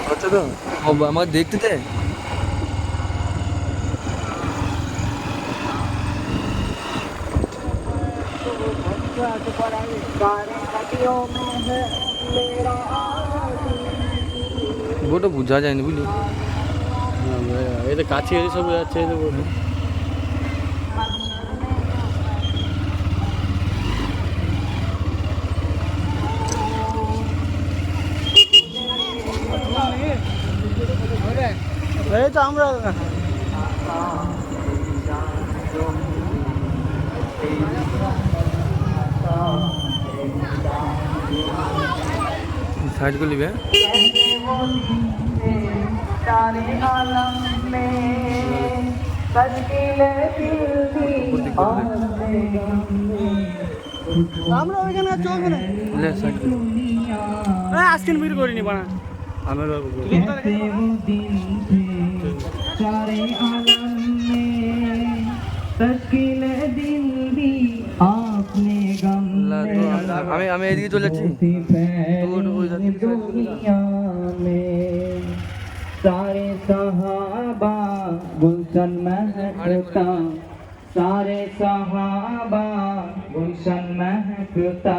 হচ্ছে তো আমাকে দেখতে দে। ওটা বোঝা যায়নি বুঝলি। এটা কাছে এসে সব যাচ্ছে এই তো বলে। এই তো আমরা साइड को लिबे আমরা ওইখানে চলবে না ले साइड को আজকে মিট করিনি বানা आमिर बाबू को सारे आलम में तस्कील दिल दी आपने गम আমি আমি এদিকে চলে যাচ্ছি दुनिया में सारे सहाबा गुलशन महकता सारे सहाबा गुलशन महकता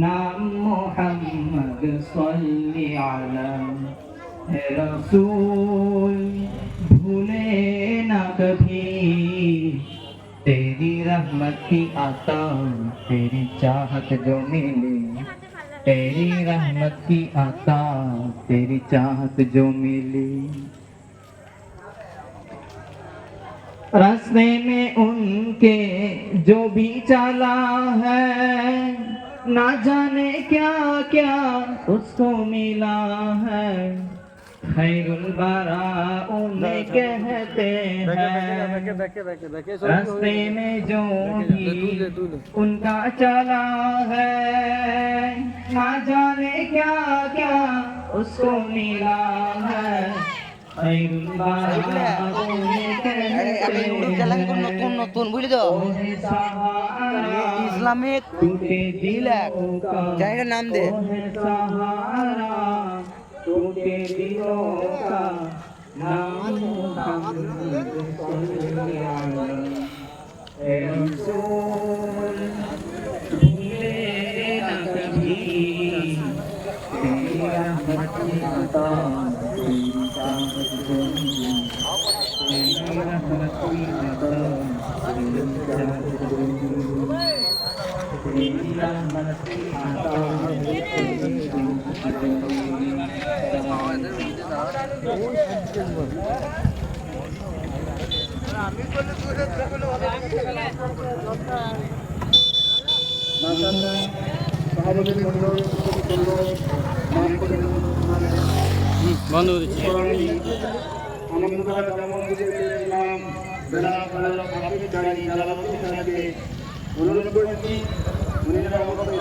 नाम मोहम्मद सल्ली अला है रसूल भूले ना कभी तेरी रहमत की आता तेरी चाहत जो मिली तेरी रहमत की आता तेरी चाहत जो मिली रास्ते में उनके जो भी चला है ना जाने क्या क्या उसको मिला है खैरुल बरा उन्हें कहते हैं रास्ते में जो भी उनका चला है ना जाने क्या क्या उसको मिला है खैरुल बरा उन्हें कहते নতুন নতুন বুঝলি তো ইসলামিক ডিলাক জায়গার নাম দে सहारा टूटे दिलों का नाम मोहम्मद सल्लल्लाहु अलैहि रसूल भूले ना कभी तेरी रहमत की अता तेरी चाहत जो मिली तेरी रहमत की अता तेरी चाहत जो मिली तेरी रहमत की अता বন্ধ করে দিচ্ছি অনুরোধ করেছি উনি যেন আমাদের